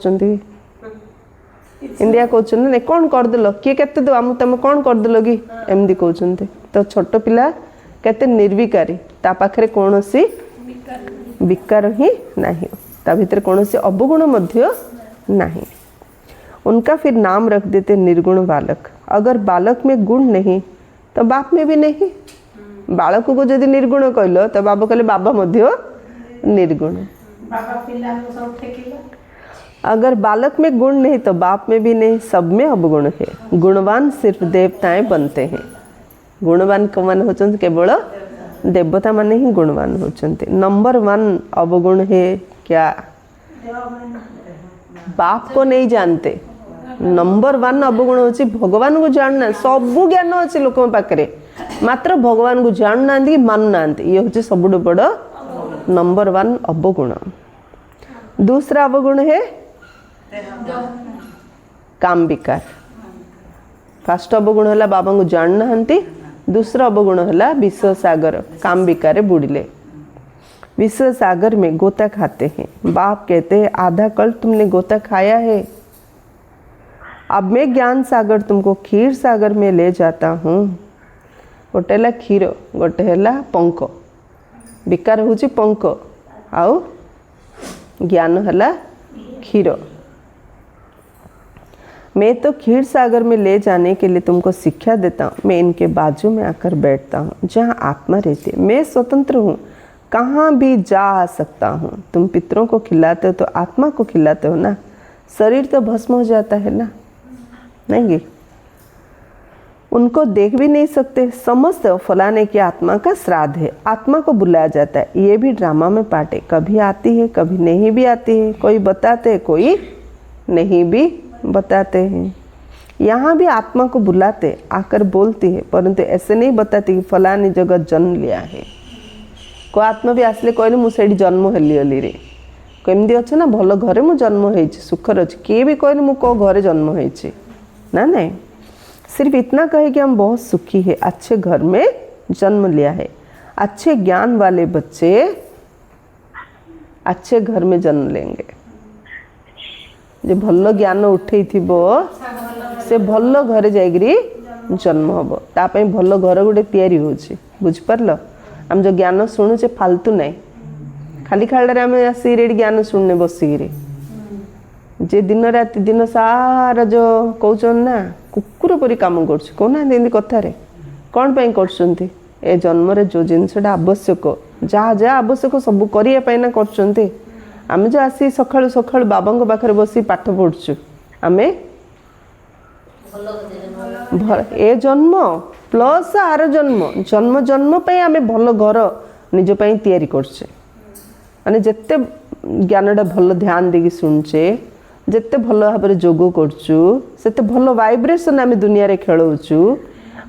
इंडिया कहते कौन करदेल किए के आम तुम कौन करदेल कि एमती कहते तो छोट पिला केते निर्विकारी ता पाखरे कौन सी विकार ही नहीं ता भीतर कौन सी अवगुण मध्य नहीं। उनका फिर नाम रख देते निर्गुण बालक। अगर बालक में गुण नहीं तो बाप में भी नहीं। बालक को जदि निर्गुण कहल तो बाबा कहले बाबा मध्य निर्गुण। अगर बालक में गुण नहीं तो बाप में भी नहीं, सब में अवगुण है। गुणवान सिर्फ देवताएं बनते हैं। गुणवान मान होचंत केवल देवता माने ही गुणवान होचंत। नंबर 1 अवगुण है क्या? बाप को नहीं जानते। नंबर 1 अवगुण होची भगवान को जानना। सबु ज्ञान अच्छे लोक पाखे मात्र भगवान को जानना मानुना, ये हूँ सब बड़ नंबर 1 अवगुण। दूसरा अवगुण है काम विकार। फर्स्ट अवगुण है बाबा को जानना। दूसरा अवगुण है विश्व सागर, काम विकार बुड़िले। विश्व सागर में गोता खाते हैं। बाप कहते हैं आधा कल तुमने गोता खाया है, अब मैं ज्ञान सागर तुमको क्षीर सागर में ले जाता हूँ। गोटे है क्षीर, गोटे है पंक। विकार हूँ पंक आउ ज्ञान है क्षीर। मैं तो क्षीर सागर में ले जाने के लिए तुमको शिक्षा देता हूँ। मैं इनके बाजू में आकर बैठता हूँ जहाँ आत्मा रहती है। मैं स्वतंत्र हूँ, कहाँ भी जा आ सकता हूँ। तुम पितरों को खिलाते हो तो आत्मा को खिलाते हो ना। शरीर तो भस्म हो जाता है ना, नहीं? उनको देख भी नहीं सकते। समस्त फलाने की आत्मा का श्राद्ध है। आत्मा को बुलाया जाता है। ये भी ड्रामा में पार्ट है। कभी आती है, कभी नहीं भी आती है। कोई बताते हैं, कोई नहीं भी बताते हैं। यहाँ भी आत्मा को बुलाते, आकर बोलती है, परंतु ऐसे नहीं बताती कि फलानी जगह जन्म लिया है। कोई आत्मा भी आसले कहले मुझे जन्म हेली रे, कमती अच्छे ना, भल घरे मु जन्म हो सुखर अच्छे। किए भी कहले मु कौ घरे जन्म हो ना, नहीं। सिर्फ इतना कहे कि हम बहुत सुखी है, अच्छे घर में जन्म लिया है। अच्छे ज्ञान वाले बच्चे अच्छे घर में जन्म लेंगे। जो भल ज्ञान उठे से भल घरे जाइकरी जन्म हम। तापाई भल घर गोटे तैयारी होची, बुझिपारल? आम जो ज्ञान शुणुचे फालतू नहीं, खाली खाली आम आसी रेडी ज्ञान शुणने बसिकी जे दिन राति दिन सारा जो कहते ना कुकुर परी काम कर कथार कौन पाई कर ए जन्म जो जिनसटा आवश्यक जहाँ जहाँ आवश्यक सब करने कर। आम जो आसी सकाळु सकाळु बाबा पाखे बसी पाठ पढ़ुचु आम ए जन्म प्लस आर जन्म जन्म जन्म पे आम भल घर निज तैयारी करछे। माने जिते ज्ञानटा भल ध्यान देकी शुणुचे, जिते भल भाव जोग करचु, सेते भल वाइब्रेशन आम दुनिया रे खेलुचु।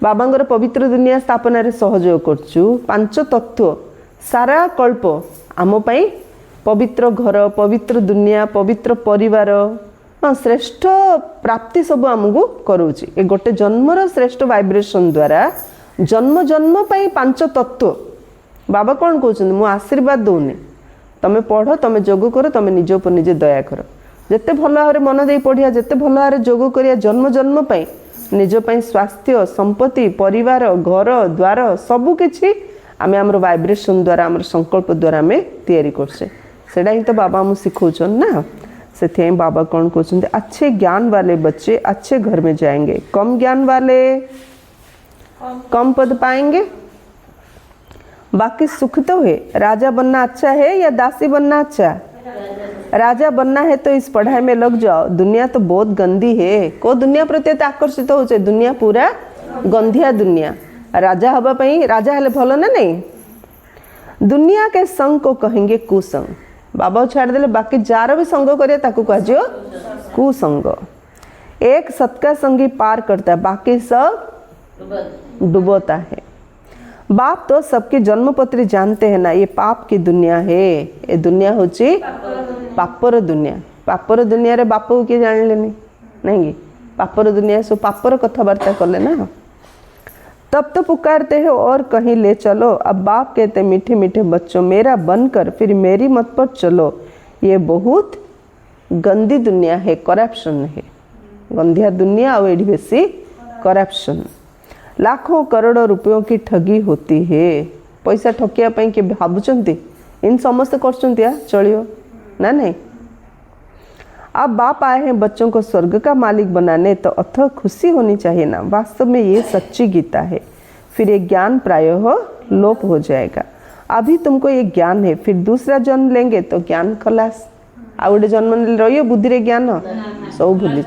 बाबांगर पवित्र दुनिया स्थापना रे सहयोग करचु। 5 तत्व सारा कल्प आम पाई पवित्र घर, पवित्र दुनिया, पवित्र परिवार, श्रेष्ठ प्राप्ति सब आमको करोची। ए गोटे जन्मर श्रेष्ठ वाइब्रेशन द्वारा जन्म जन्म पाई 5 तत्व बाबा कौन कहते मु आशीर्वाद दौनी, तमें पढ़, तमें जोग कर, तमें निज उपर निजे दया कर। जिते भल भाव मन दे पढ़िया, जिते भल भाव जोग करिया, जन्म जन्म पाई निज पाई स्वास्थ्य, संपत्ति, परिवार, घर द्वार सबकि आम आमर वाइब्रेशन द्वारा आमर संकल्प द्वारा आम तैयारी करछे। सेटा ही तो बाबा हम सिखौछन ना। से बाबा कौन कहते अच्छे ज्ञान वाले बच्चे अच्छे घर में जाएंगे, कम ज्ञान वाले कम पद पाएंगे। बाकी सुख तो है। राजा बनना अच्छा है या दासी बनना अच्छा? राजा बनना है तो इस पढ़ाई में लग जाओ। दुनिया तो बहुत गंदी है। को दुनिया प्रति आकर्षित हो, दुनिया पूरा गंधिया दुनिया। राजा हवा पाई राजा हेले भल ना नहीं। दुनिया के संग को कहेंगे कुसंग। बाबा छाड़ देले बाकी जार भी संग करे ताकू कहो कुसंग। एक सत्का संगी पार करता है, बाकी सब डूबता है। बाप तो सबकी जन्मपत्री जानते हैं ना। ये पाप की दुनिया है। ये दुनिया होची पापर दुनिया। पापर दुनिया रे बाप को किए जान लेनी नहीं पापर दुनिया सब पापर कथबार्ता कले ना। तब तो पुकारते हैं और कहीं ले चलो। अब बाप कहते मीठे मीठे बच्चों मेरा बनकर फिर मेरी मत पर चलो। ये बहुत गंदी दुनिया है, करप्शन है, गंदिया दुनिया और एडी बेसी करप्शन। लाखों करोड़ों रुपयों की ठगी होती है। पैसा ठकिया पाई के भावुचंती इन समस्त कर चलियो ना नहीं। अब बाप आए हैं बच्चों को स्वर्ग का मालिक बनाने, तो अथक खुशी होनी चाहिए ना। वास्तव में ये सच्ची गीता है। फिर ये ज्ञान प्रायः लोप हो जाएगा। अभी तुमको ये ज्ञान है, फिर दूसरा जन्म लेंगे तो ज्ञान खलास। आ गोटे जन्म रही बुद्धि रे ज्ञान सब भूली।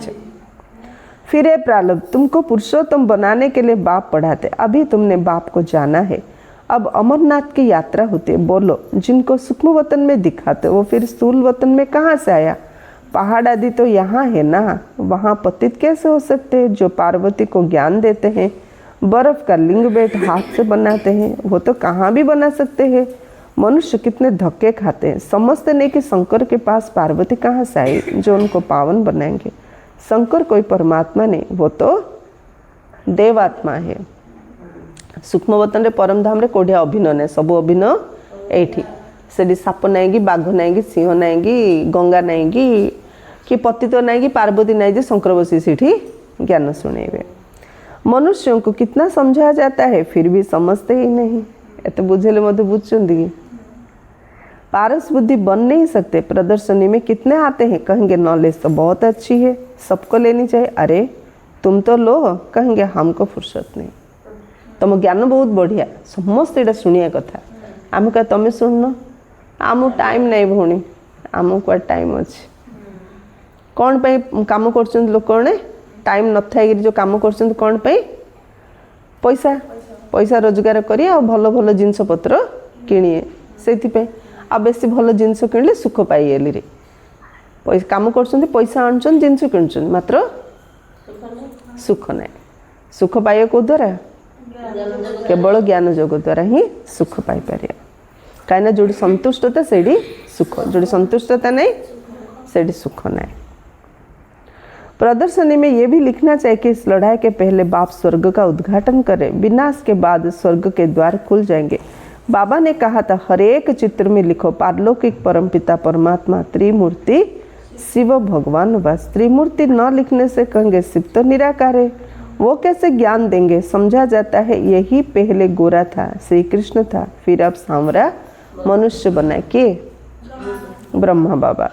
फिर ये प्रारब्ध तुमको पुरुषोत्तम बनाने के लिए बाप पढ़ाते। अभी तुमने बाप को जाना है। अब अमरनाथ की यात्रा होती है। बोलो जिनको सूक्ष्म वतन में दिखाते वो फिर स्थूल वतन में कहाँ से आया? पहाड़ आदि तो यहाँ है ना, वहाँ पतित कैसे हो सकते हैं? जो पार्वती को ज्ञान देते हैं, बर्फ का लिंग बेट हाथ से बनाते हैं, वो तो कहाँ भी बना सकते हैं। मनुष्य कितने धक्के खाते हैं, समझते नहीं कि शंकर के पास पार्वती कहाँ से आई जो उनको पावन बनाएंगे। शंकर कोई परमात्मा नहीं, वो तो देवात्मा है। सूक्ष्म वतन रे परम धाम रे कोढ़िया अभिनय नहीं, सब अभिनय एठी। से साप नाई कि बाघ नाई कि सिंह नाई कि गंगा नाई कि पतित नाई कि पार्वती नाई जे शंकर बसी सेठी ज्ञान सुनेबे। मनुष्यों को कितना समझाया जाता है फिर भी समझते ही नहीं। एत बुझेले मत बुझचंदी कि पारस बुद्धि बन नहीं सकते। प्रदर्शनी में कितने आते हैं, कहेंगे नॉलेज तो बहुत अच्छी है, सबको लेनी चाहिए। अरे तुम तो लो, कहेंगे हमको फुर्सत नहीं, तुम ज्ञान बहुत बढ़िया, समस्त एटा शुणिया कथा। आम कह तुम शुण, आम टाइम नहीं भौणी, आम क्या टाइम अच्छे कौन पे काम कर लोक ने टाइम न थाई जो काम कर कौन पे पैसा पैसा रोजगार करी आ भल भल जिनस पत्र किणिए से आ बेसी भल जिनस किणले सुख पाइली रे। पैसा काम कर पैसा आणुन जिनस किणुन मात्र सुख ना। सुख पाइए को द्वारा केवल ज्ञान जोग द्वारा ही सुख पाई पारे। कहीं जो संतुष्टता से सुख, जो संतुष्टता नहीं से सुख ना। प्रदर्शनी में ये भी लिखना चाहिए कि इस लड़ाई के पहले बाप स्वर्ग का उद्घाटन करें, विनाश के बाद स्वर्ग के द्वार खुल जाएंगे। बाबा ने कहा था हर एक चित्र में लिखो पारलौकिक परमपिता परमात्मा त्रिमूर्ति शिव भगवान। बस त्रिमूर्ति न लिखने से कहेंगे शिव तो निराकार है, वो कैसे ज्ञान देंगे? समझा जाता है यही पहले गोरा था, श्री कृष्ण था, फिर अब सांवरा मनुष्य बना के ब्रह्मा बाबा।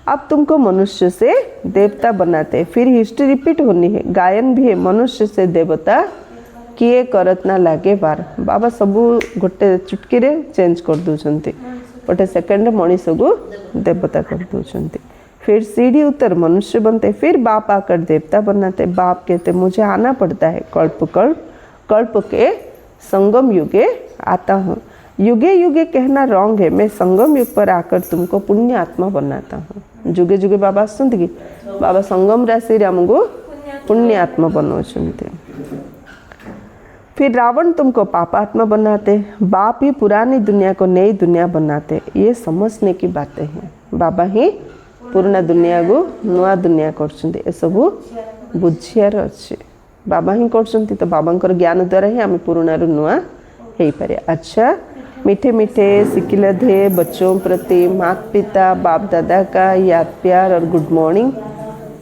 अब तुमको मनुष्य से देवता बनाते, फिर हिस्ट्री रिपीट होनी है। गायन भी है मनुष्य से देवता किए करत ना लागे बार। बाबा सबू गोटे चुटकी रे चेंज कर दूसंती, गोटे सेकंड मनीष को देवता कर दूसंती। फिर सीढ़ी उतर मनुष्य बनते, फिर बाप आकर देवता बनाते। बाप कहते मुझे आना पड़ता है, कल्प कल्प कल्प के संगम युगे आता हूँ। युगे युगे कहना रॉन्ग है, मैं संगम युग पर आकर तुमको पुण्य आत्मा बनाता हूँ। जुगे जुगे बाबा आसुंत कि बाबा संगम राशि आमको पुण्य आत्मा बनाते। फिर रावण तुमको पापात्मा बनाते। बाप ही पुरानी दुनिया को नई दुनिया बनाते। ये समझने की बातें हैं। बाबा ही पुराना दुनिया को नुआ दुनिया कर सबू बुझियार अच्छे बाबा ही कर। तो बाबा ज्ञान द्वारा ही आम पुराना रू नुआ हो पारे। अच्छा मीठे मीठे सिकिला थे बच्चों प्रति माता पिता बाप दादा का याद प्यार और गुड मॉर्निंग।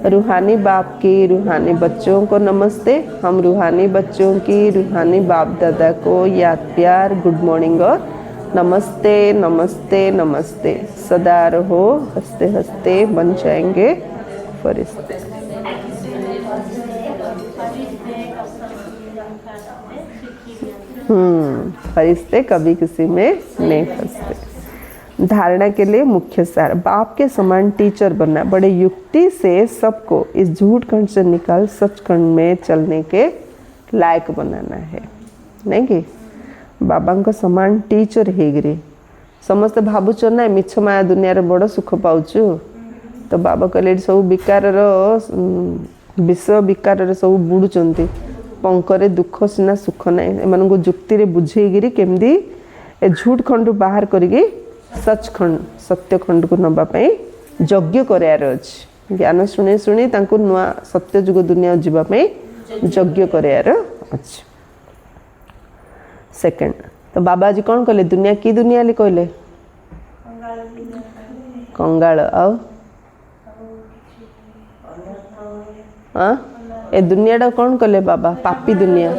रूहानी बाप की रूहानी बच्चों को नमस्ते। हम रूहानी बच्चों की रूहानी बाप दादा को याद प्यार गुड मॉर्निंग और नमस्ते नमस्ते नमस्ते। सदा रहो हंसते हंसते बन जाएंगे फरिश्ते। फरिश्ते कभी किसी में नहीं फंसते। धारणा के लिए मुख्य सार बाप के समान टीचर बनना। बड़े युक्ति से सबको इस झूठ खंड से निकाल सच खंड में चलने के लायक बनाना है। नहीं कि बाबा को समान टीचर हेगरी समस्त भावुच ना मिछ माया दुनिया रे बड़ सुख पाउछु। तो बाबा कहले सब विकार विश्व विकार सब बुड़ुचंती पंकरे दुख सिना सुख ना। एम जुक्ति रे बुझेगिरी केमदी ए झूठ खंड बाहर करिके सच खंड सत्य खंड को नबा पई यज्ञ करार अछि। ज्ञान शुणी शुणी तांको नुआ सत्य जुग दुनिया जीवाई यज्ञ करार अच्छे। सेकेंड तो बाबा आज कौन कहले दुनिया की दुनिया ली कहले कंगाल आओ ए दुनिया कौन कहले बाबा पापी दुनिया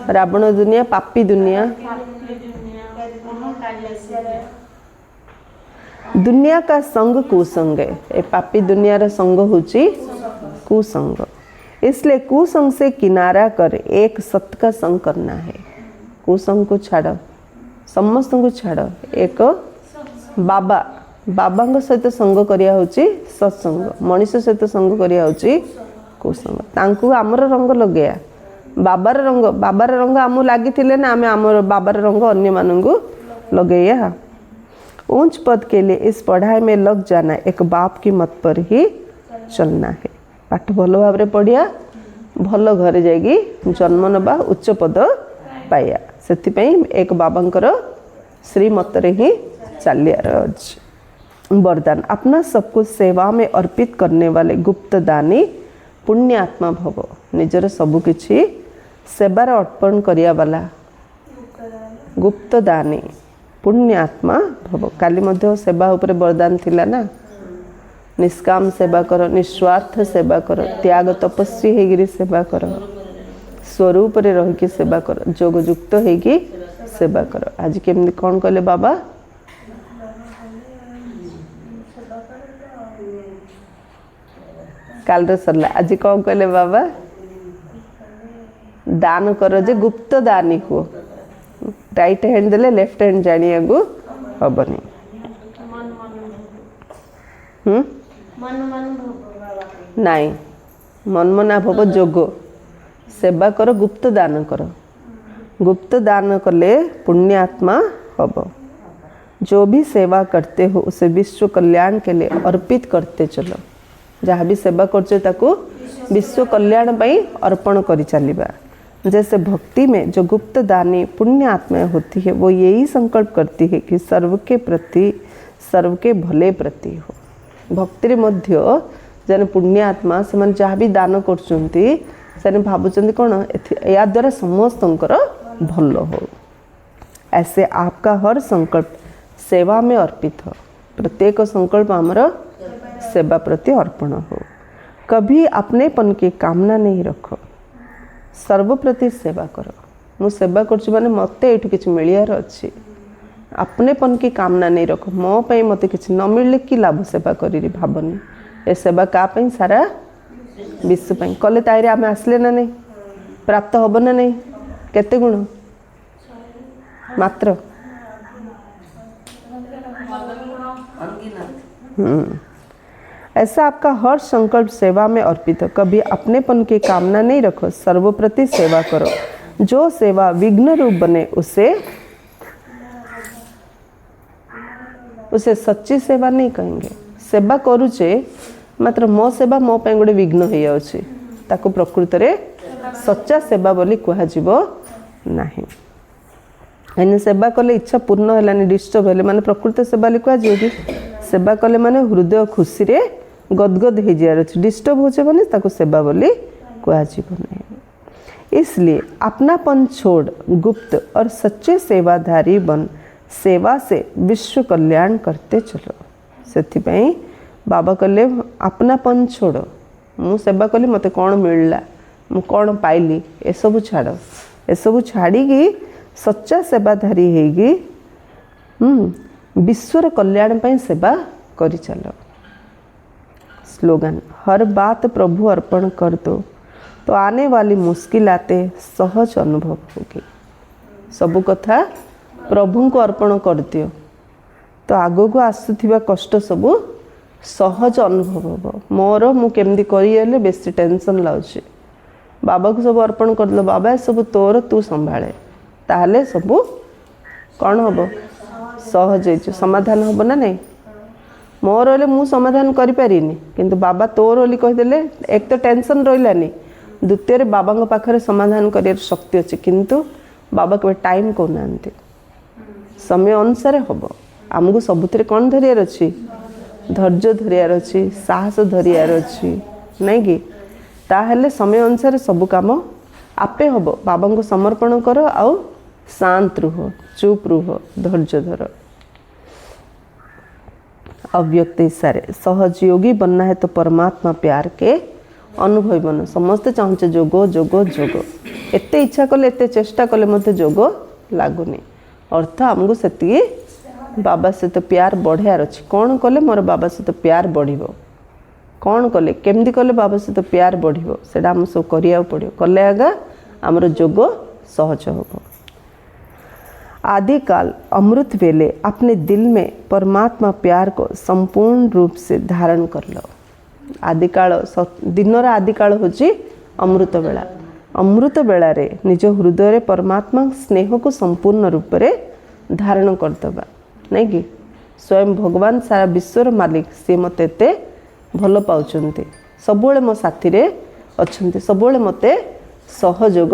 रावण दुनिया पापी दुनिया दुनिया का संग कुसंग है। ए पापी दुनिया रा संग होची कुसंग, इसलिए कुसंग से किनारा कर एक सत्य का संग करना है। कुसंग को छाड़ समस्त को छाड़ एक बाबा बाबा सहित संग करिया होची सत्संग, मनीष सहित संग करिया होची कुसंग। तांकु आमर रंग लगेया बाबार रंग आम लगी ना आम आमर बाबार रंग अन्य मानू लगेया। ऊंच पद के लिए इस पढ़ाई में लग जाना एक बाप की मत पर ही चलना है। पाठ भल भाव पढ़िया भल घर जाएगी जन्म नबा उच्च पद पाया, से एक बाबांकर श्रीमत रे ही चलियार अछि। वरदान अपना सब कुछ सेवा में अर्पित करने वाले गुप्त दानी पुण्य आत्मा भव। निजर सबु किछि सेवार अर्पण करिया वाला गुप्त दानी पुण्य आत्मा भव। काली मध्य सेवा उपरे वरदान थिला ना, निष्काम सेवा कर, निस्वार्थ सेवा कर, त्याग तपस्वी हेगिरी सेवा कर, स्वरूप रे रही की सेवा कर, जोग युक्त हेगी सेवा कर। आज केमती कौन कहले बाबा काल सरला आज कौन कहले बाबा दान कर जे गुप्त दानी हो। राइट हैंड देले लेफ्ट हैंड जानिया को हबनी। नाई मन मना भव जोग सेवा कर, गुप्त दान कर। गुप्त दान कले पुण्य आत्मा हब। जो भी सेवा करते हो उसे विश्व कल्याण के लिए अर्पित करते चलो। जहाँ भी सेवा करते ताको विश्व कल्याण पाई अर्पण करी चलिबा। जैसे भक्ति में जो गुप्त दानी पुण्य आत्माएं होती है वो यही संकल्प करती है कि सर्व के प्रति सर्व के भले प्रति हो। भक्ति मध्य जन पुण्य आत्मा से जहाँ भी दान करछुंती से भावुं कौन या द्वारा समस्तंकर भल हो। ऐसे आपका हर संकल्प सेवा में अर्पित हो। प्रत्येक संकल्प आमर सेवा प्रति अर्पण हो। कभी अपनेपन की कामना नहीं रखो, सर्वप्रति सेवा कर। मु सेवा करछु माने मते एठु किछ मिलियार अछि। अपनेपन की कामना नहीं रखो, मो पई मते किछ न मिलले की लाभ सेवा करी भावनी। ए सेवा का पई सारा विश्व पई कले ताइरे आमे आसले ना नहीं प्राप्त होब ना नहीं केते गुण मात्र। ऐसा आपका हर संकल्प सेवा में अर्पित हो। कभी अपनेपन की कामना नहीं रखो, सर्वप्रति सेवा करो। जो सेवा विघ्न रूप बने उसे सच्ची सेवा नहीं कहेंगे। सेवा करुचे मात्र मो सेवा मो पे गोटे विघ्न हो जाउछि ताको प्रकृत रे सच्चा सेवा बोली कहा जीवो नाही। एने सेवा कले इच्छा पूर्ण हेलानी डिस्टर्ब हेले माने प्रकृत सेवा ली कहा जीवो। सेवा कले माने हृदय खुशी रे गदगद हो जाए, डिस्टर्ब हो जाए माने ताको सेवा बोली कहा जीवो नहीं। इसलिए अपनापन छोड़ गुप्त और सच्चे सेवाधारी बन, सेवा से विश्व कल्याण करते चलो। से बाबा कहले अपनापन छोड़, मु सेवा कली मते कौन मिलला मु कौन पाइली ए सब छाड़। ए सब छाड़ी सच्चा सेवाधारी हेगी विश्वर कल्याण पाई सेवा करी चलो। स्लोगन हर बात प्रभु अर्पण कर दो तो आने वाली मुश्किलातें सहज अनुभव होगी। सबु कथा प्रभु को अर्पण कर दियो तो आगो को आसुथिबा कष्ट सबु सहज अनुभव हो। मोर मु केमती करिले बेसी टेंशन लाउछि, बाबा को सब अर्पण कर दो। बाबा सब तोर तू संभाळे, ताहले सबु कौन हम सहज समाधान हम ना नहीं। मोर हेले मु समाधान करि पारिनी किंतु बाबा तोर बोली कहिदेले एक तो टेंशन रहिलानी, द्वितीय रे बाबा पाखरे समाधान करियर शक्ति अछि किंतु बाबा के टाइम को नांती समय अनुसार हम आमको सबुथिरे कौन धरियार अच्छी धैर्य धरियार अच्छी साहस धरियार अच्छी नहीं कि ताहले समय अनुसार सब काम आपे हम बाबा को समर्पण कर आउ शांत रुह चुप रुह धैर्य धर। अव्यक्त इशारे सहजयोगी बनना है तो परमात्मा प्यार के अनुभवी बन। समस्ते चाहूचे जोग जोग जोग एते इच्छा कले एते चेष्टा कले मत जोग लगुनि अर्थ आमको से बाबा सहित प्यार बढ़ियार अच्छी कौन कले मोर बाबा सहित प्यार बढ़ कौन कले केमती कले बाबा सहित प्यार बढ़ से आम सब करा पड़ो कले आगा आमर जोग सहज हो। आदिकाल अमृत वेले अपने दिल में परमात्मा प्यार को संपूर्ण रूप से धारण कर लो। आदिकाल दिनर आदिकाल होची अमृत बेला। अमृत बेला रे निज हृदय रे परमात्मा स्नेह को संपूर्ण रूप से धारण करदबा नहीं कि स्वयं भगवान सारा विश्वर मालिक सी मत एते भल पाउचंती सबुले मो साथी रे अच्छंती सबुले मते सहयोग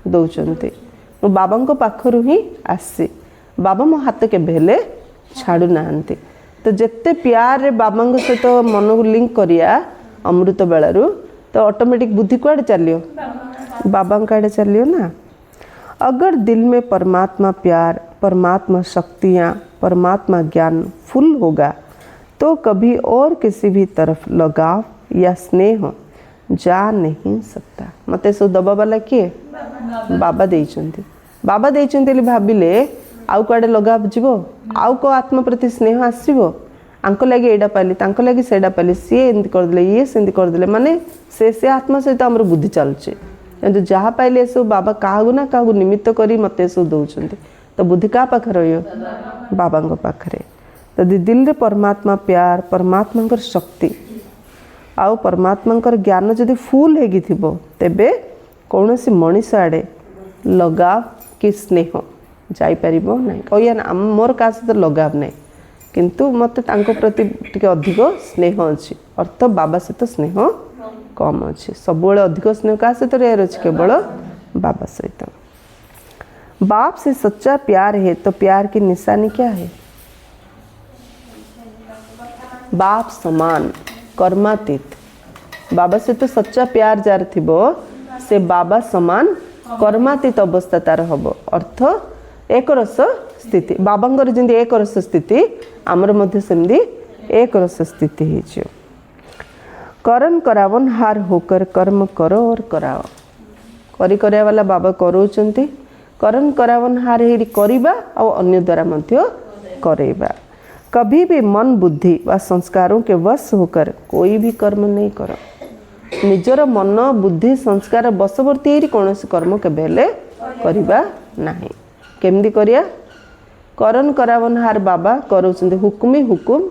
दौचंती मो बाबा पाखरु ही आसी बाबा मो हाथ के भेले छाड़ू नाहंती तो जिते प्यार रे बाबा सहित मन को लिंक करिया अमृत बेलू तो ऑटोमेटिक बुद्धि कुआड़े चलियो बाबा आड़े चलियो ना। अगर दिल में परमात्मा प्यार परमात्मा शक्तियाँ परमात्मा ज्ञान फुल होगा तो कभी और किसी भी तरफ लगाव या स्नेह जा नहीं सकता। मते सो दबा वाला किए बाबा देइचंती बाबा देइचंती भाविले आउ कुआडे लगाव जीवो आउ को आत्मा प्रति स्नेह आसीबो आंको लगे एडा पाली तांको लगे सेडा पाली सी एंती करदेले ये सेंती करदेले माने से आत्मा सहित हमर बुद्धि चलचे किंतु जहाँ पाइले सब बाबा काहू ना काहू निमित्त करी मते सब दौरान तो बुद्धि क्या पाखे रही बाबा पाखे तो दिल रे परमात्मा प्यार परमात्मा शक्ति आउ परमात्मा ज्ञान जदि फुल होगी तेबे कौन सी मनीष आड़े लगाव कि स्नेह जापर ना कहिया ना मोर क्या सहित लगाव ना किंतु मत प्रति टिके अधिक स्नेह अच्छी अर्थ बाबा सहित स्नेह कम अच्छे सब अधिक स्नेह क्या सहित रहा अच्छे केवल बाबा सहित। बाप से सच्चा प्यार है तो प्यार की निशानी क्या है? बाप समान कर्मातीत बाबा से तो सच्चा प्यार जार थिबो से बाबा समान कर्मातीत अवस्था तार हबो अर्थ एक रस स्थिति बाबांगर जिंदी एक रस स्थिति आमर मध्य सेमदी एक रस स्थिति है। कर्म करावन हार होकर कर्म करो और कराओ करी करिया वाला बाबा करौचंती कर्म करावन हार ही करिबा और अन्य द्वारा मध्य करेबा। कभी भी मन बुद्धि व संस्कारों के वश होकर कोई भी कर्म नहीं करो निजर मन बुद्धि संस्कार बशवर्ती कौन कर्म केबेले करिबा नाही केमदी करिया करन करावन हार बाबा करौचंती हुकुमी हुकुम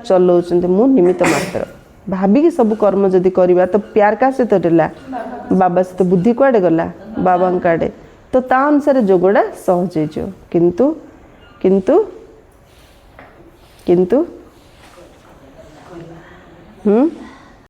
चलौचंती मु निमित्त मात्र भाभी सब कर्म जदि करिबा तो प्यार का सहित देला बाबा सहित बुद्धि कुआडे गला बाबा काडे तो ता अनुसार जोगड़ा सहज हो किंतु किंतु किंतु